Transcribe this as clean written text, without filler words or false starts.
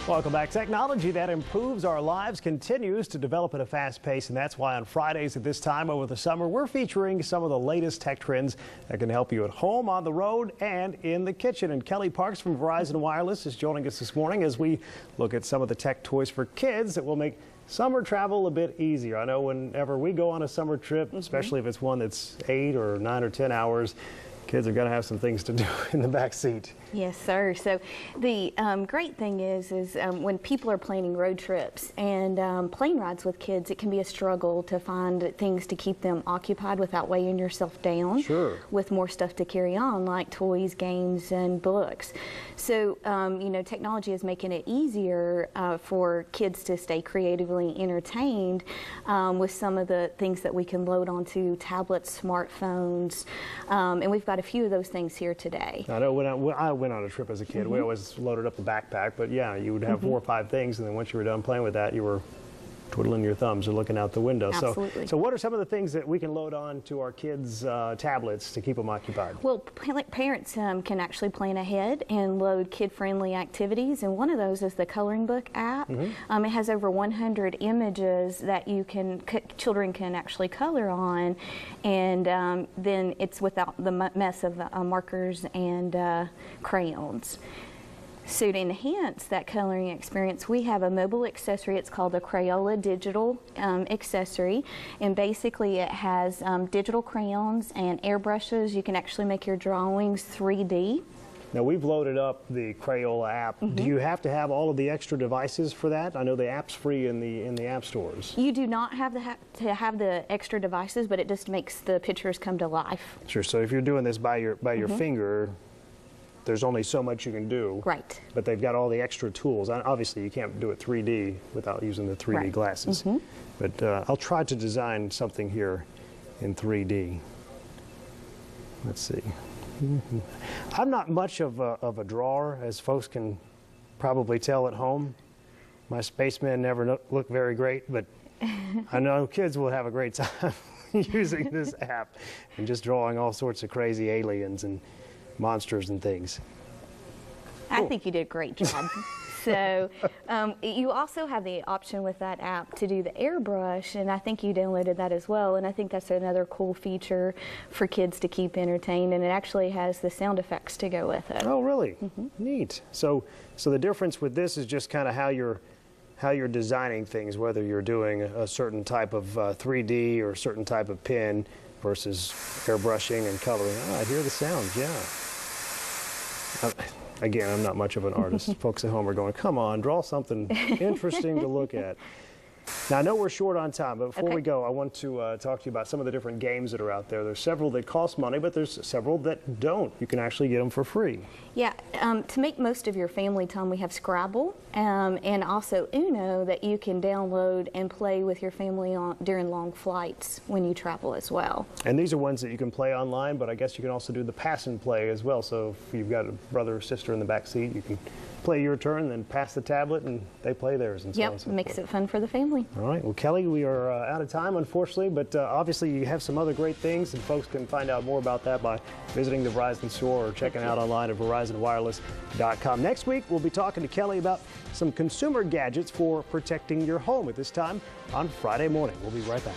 Welcome back. Technology that improves our lives continues to develop at a fast pace, and that's why on Fridays at this time over the summer, we're featuring some of the latest tech trends that can help you at home, on the road, and in the kitchen. And Kelly Parks from Verizon Wireless is joining us this morning as we look at some of the tech toys for kids that will make summer travel a bit easier. I know whenever we go on a summer trip, especially if it's one that's 8 or 9 or 10 hours, kids are going to have some things to do in the back seat. Yes, sir. So the great thing is when people are planning road trips and plane rides with kids, it can be a struggle to find things to keep them occupied without weighing yourself down. Sure. With more stuff to carry on, like toys, games, and books. So, you know, technology is making it easier for kids to stay creatively entertained with some of the things that we can load onto tablets, smartphones, and we've got a few of those things here today. I know when I went on a trip as a kid, we always loaded up a backpack, but yeah, you would have 4 or 5 things, and then once you were done playing with that, you were twiddling your thumbs or looking out the window. Absolutely. So what are some of the things that we can load on to our kids' tablets to keep them occupied? Well, parents can actually plan ahead and load kid-friendly activities, and one of those is the Coloring Book app. It has over 100 images that children can actually color on, and then it's without the mess of markers and crayons. So to enhance that coloring experience, we have a mobile accessory. It's called a Crayola digital accessory, and basically it has digital crayons and airbrushes. You can actually make your drawings 3D. Now, we've loaded up the Crayola app. Do you have to have all of the extra devices for that? I know the app's free in the app stores. You do not have to have the extra devices, but it just makes the pictures come to life. Sure. So if you're doing this by your finger, there's only so much you can do. Right. But they've got all the extra tools. Obviously, you can't do it 3D without using the 3D glasses. But I'll try to design something here in 3D. Let's see. I'm not much of a drawer, as folks can probably tell at home. My spacemen never look very great, but I know kids will have a great time using this app and just drawing all sorts of crazy aliens and monsters and things. I think you did a great job. So you also have the option with that app to do the airbrush, and I think you downloaded that as well, and I think that's another cool feature for kids to keep entertained, and it actually has the sound effects to go with it. Oh, really? Neat. So the difference with this is just kind of how you're designing things, whether you're doing a certain type of 3D or a certain type of pen versus airbrushing and coloring. Oh, I hear the sounds, yeah. Again, I'm not much of an artist. Folks at home are going, come on, draw something interesting to look at. Now, I know we're short on time, but before we go, I want to talk to you about some of the different games that are out there. There's several that cost money, but there's several that don't. You can actually get them for free. Yeah, to make most of your family time, we have Scrabble and also Uno that you can download and play with your family during long flights when you travel as well. And these are ones that you can play online, but I guess you can also do the pass and play as well. So if you've got a brother or sister in the back seat, you can play your turn, then pass the tablet, and they play theirs. And so on and so forth. Makes it fun for the family. All right. Well, Kelly, we are out of time, unfortunately, but obviously you have some other great things, and folks can find out more about that by visiting the Verizon store or checking out online at VerizonWireless.com. Next week, we'll be talking to Kelly about some consumer gadgets for protecting your home at this time on Friday morning. We'll be right back.